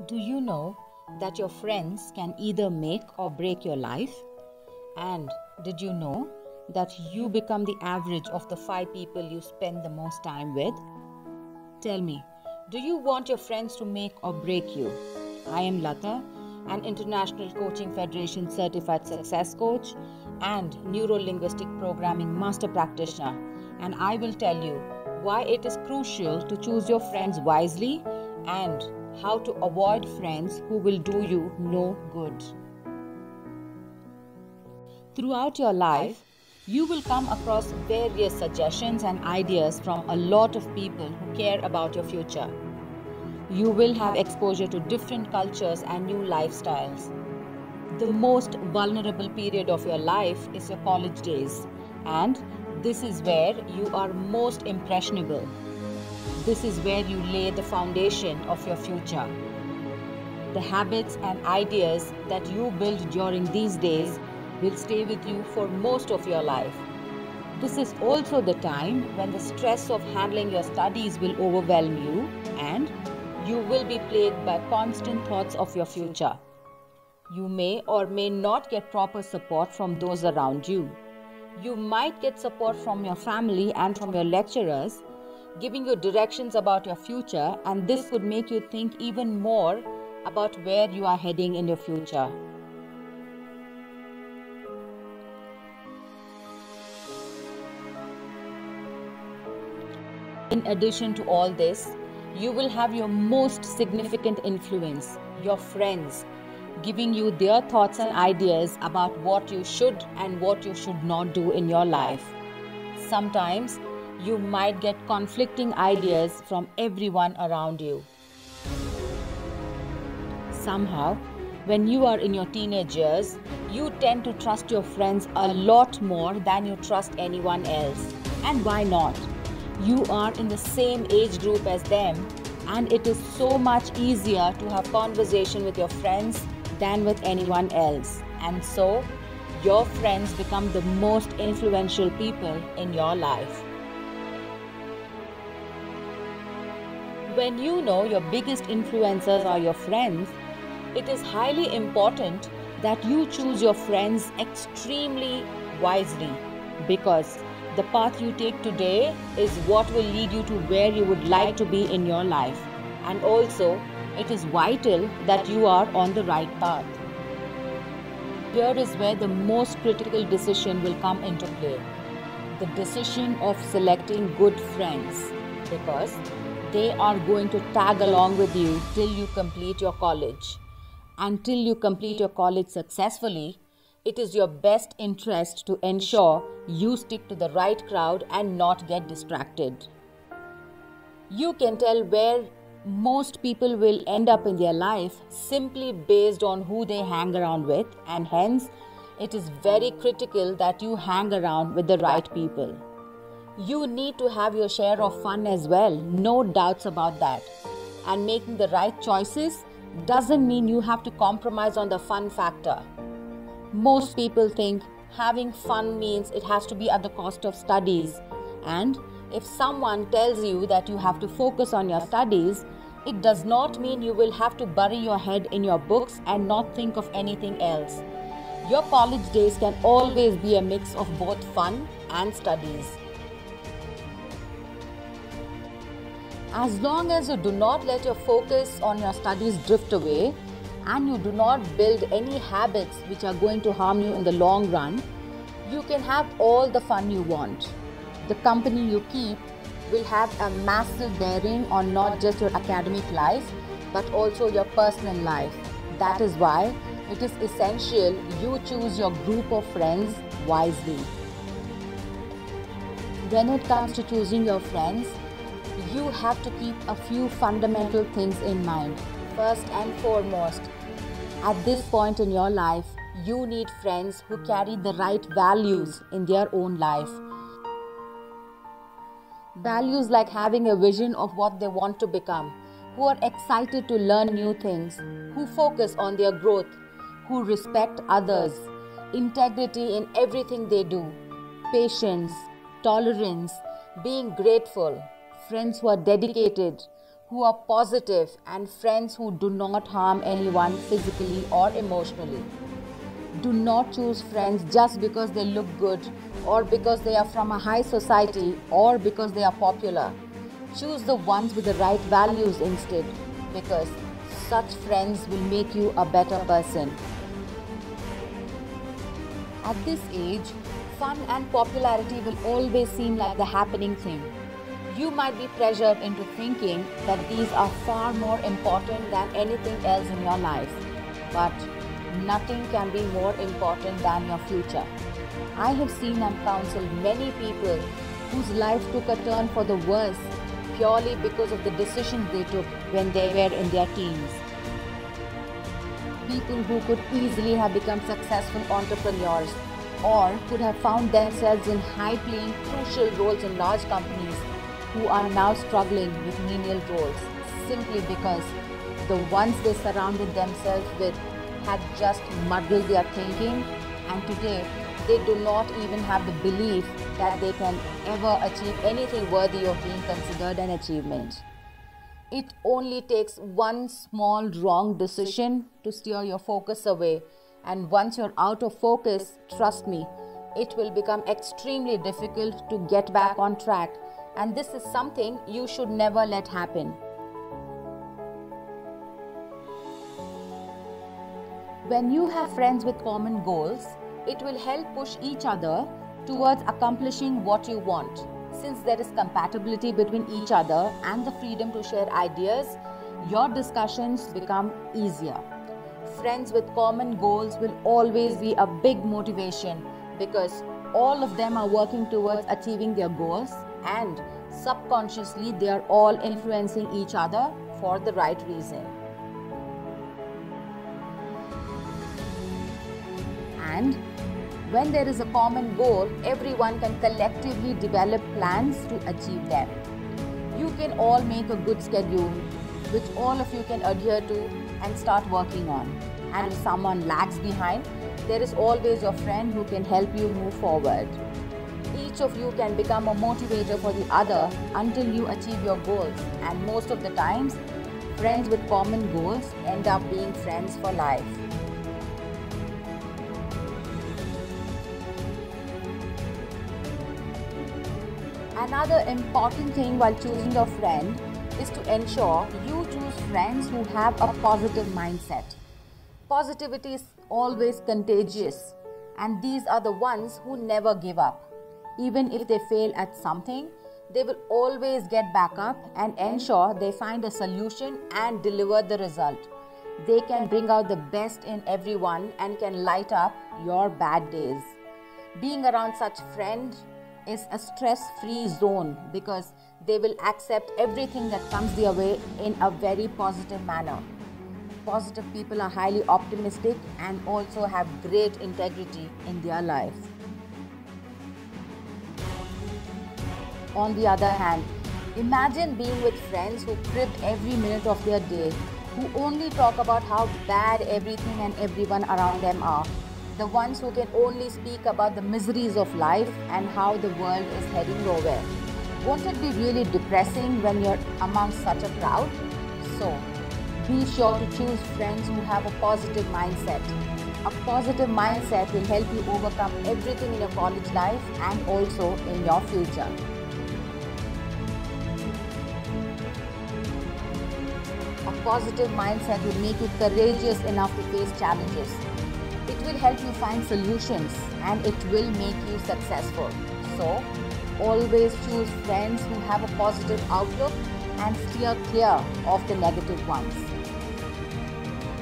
Do you know that your friends can either make or break your life? And did you know that you become the average of the 5 people you spend the most time with? Tell me, do you want your friends to make or break you? I am Lata, an International Coaching Federation certified success coach and neuro-linguistic programming master practitioner, and I will tell you why it is crucial to choose your friends wisely and how to avoid friends who will do you no good. Throughout your life, you will come across various suggestions and ideas from a lot of people who care about your future. You will have exposure to different cultures and new lifestyles. The most vulnerable period of your life is your college days, and this is where you are most impressionable. This is where you lay the foundation of your future. The habits and ideas that you build during these days will stay with you for most of your life. This is also the time when the stress of handling your studies will overwhelm you and you will be plagued by constant thoughts of your future. You may or may not get proper support from those around you. You might get support from your family and from your lecturers, giving you directions about your future, and this could make you think even more about where you are heading in your future. In addition to all this, you will have your most significant influence, your friends, giving you their thoughts and ideas about what you should and what you should not do in your life. Sometimes you might get conflicting ideas from everyone around you. Somehow, when you are in your teenage years, you tend to trust your friends a lot more than you trust anyone else. And why not? You are in the same age group as them, and it is so much easier to have conversation with your friends than with anyone else. And so, your friends become the most influential people in your life. When you know your biggest influencers are your friends, it is highly important that you choose your friends extremely wisely, because the path you take today is what will lead you to where you would like to be in your life. And also, it is vital that you are on the right path. Here is where the most critical decision will come into play. The decision of selecting good friends, because they are going to tag along with you till you complete your college. Until you complete your college successfully, it is your best interest to ensure you stick to the right crowd and not get distracted. You can tell where most people will end up in their life simply based on who they hang around with, and hence it is very critical that you hang around with the right people. You need to have your share of fun as well, no doubts about that. And making the right choices doesn't mean you have to compromise on the fun factor. Most people think having fun means it has to be at the cost of studies. And if someone tells you that you have to focus on your studies, it does not mean you will have to bury your head in your books and not think of anything else. Your college days can always be a mix of both fun and studies. As long as you do not let your focus on your studies drift away and you do not build any habits which are going to harm you in the long run, you can have all the fun you want. The company you keep will have a massive bearing on not just your academic life but also your personal life. That is why it is essential you choose your group of friends wisely. When it comes to choosing your friends, you have to keep a few fundamental things in mind. First and foremost, at this point in your life, you need friends who carry the right values in their own life. Values like having a vision of what they want to become, who are excited to learn new things, who focus on their growth, who respect others, integrity in everything they do, patience, tolerance, being grateful, friends who are dedicated, who are positive, and friends who do not harm anyone physically or emotionally. Do not choose friends just because they look good or because they are from a high society or because they are popular. Choose the ones with the right values instead, because such friends will make you a better person. At this age, fun and popularity will always seem like the happening thing. You might be pressured into thinking that these are far more important than anything else in your life. But nothing can be more important than your future. I have seen and counseled many people whose life took a turn for the worse purely because of the decisions they took when they were in their teens. People who could easily have become successful entrepreneurs or could have found themselves in high-paying crucial roles in large companies who are now struggling with menial roles simply because the ones they surrounded themselves with had just muddled their thinking, and today they do not even have the belief that they can ever achieve anything worthy of being considered an achievement. It only takes one small wrong decision to steer your focus away, and once you're out of focus, trust me, it will become extremely difficult to get back on track, and this is something you should never let happen. When you have friends with common goals, it will help push each other towards accomplishing what you want. Since there is compatibility between each other and the freedom to share ideas, your discussions become easier. Friends with common goals will always be a big motivation because all of them are working towards achieving their goals, and subconsciously they are all influencing each other for the right reason. And when there is a common goal, everyone can collectively develop plans to achieve them. You can all make a good schedule, which all of you can adhere to and start working on. And if someone lags behind, there is always your friend who can help you move forward. Each of you can become a motivator for the other until you achieve your goals. And most of the times, friends with common goals end up being friends for life. Another important thing while choosing a friend is to ensure you choose friends who have a positive mindset. Positivity is always contagious, and these are the ones who never give up. Even if they fail at something, they will always get back up and ensure they find a solution and deliver the result. They can bring out the best in everyone and can light up your bad days. Being around such friends is a stress-free zone because they will accept everything that comes their way in a very positive manner. Positive people are highly optimistic and also have great integrity in their life. On the other hand, imagine being with friends who crib every minute of their day, who only talk about how bad everything and everyone around them are. The ones who can only speak about the miseries of life and how the world is heading nowhere. Won't it be really depressing when you're amongst such a crowd? So, be sure to choose friends who have a positive mindset. A positive mindset will help you overcome everything in your college life and also in your future. A positive mindset will make you courageous enough to face challenges. It will help you find solutions and it will make you successful. So, always choose friends who have a positive outlook and steer clear of the negative ones.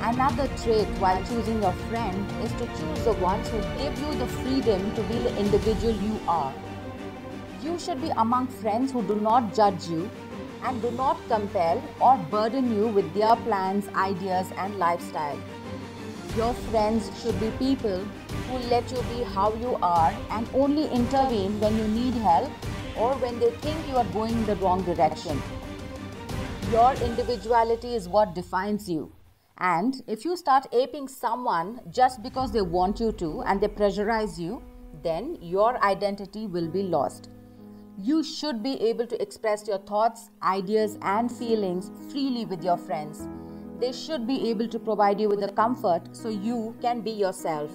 Another trait while choosing your friend is to choose the ones who give you the freedom to be the individual you are. You should be among friends who do not judge you and do not compel or burden you with their plans, ideas, and lifestyle. Your friends should be people who let you be how you are and only intervene when you need help or when they think you are going in the wrong direction. Your individuality is what defines you. And if you start aping someone just because they want you to and they pressurize you, then your identity will be lost. You should be able to express your thoughts, ideas, and feelings freely with your friends. They should be able to provide you with the comfort so you can be yourself.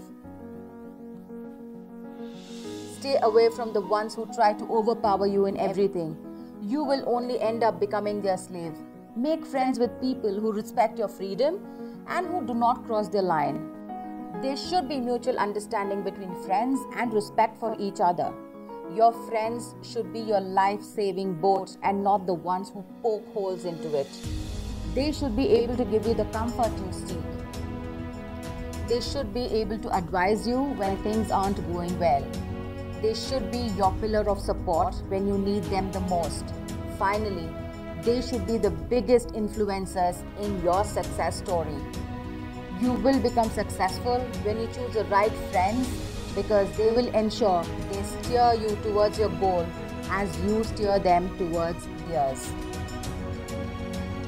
Stay away from the ones who try to overpower you in everything. You will only end up becoming their slave. Make friends with people who respect your freedom and who do not cross their line. There should be mutual understanding between friends and respect for each other. Your friends should be your life-saving boat and not the ones who poke holes into it. They should be able to give you the comfort you seek. They should be able to advise you when things aren't going well. They should be your pillar of support when you need them the most. Finally, they should be the biggest influencers in your success story. You will become successful when you choose the right friends because they will ensure they steer you towards your goal as you steer them towards theirs.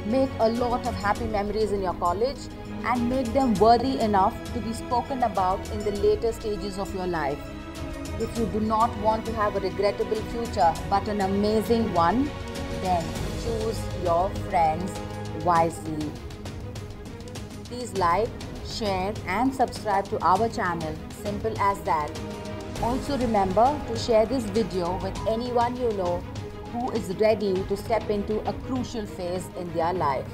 Make a lot of happy memories in your college and make them worthy enough to be spoken about in the later stages of your life. If you do not want to have a regrettable future but an amazing one, then choose your friends wisely. Please like, share and subscribe to our channel. Simple as that. Also remember to share this video with anyone you know who is ready to step into a crucial phase in their life.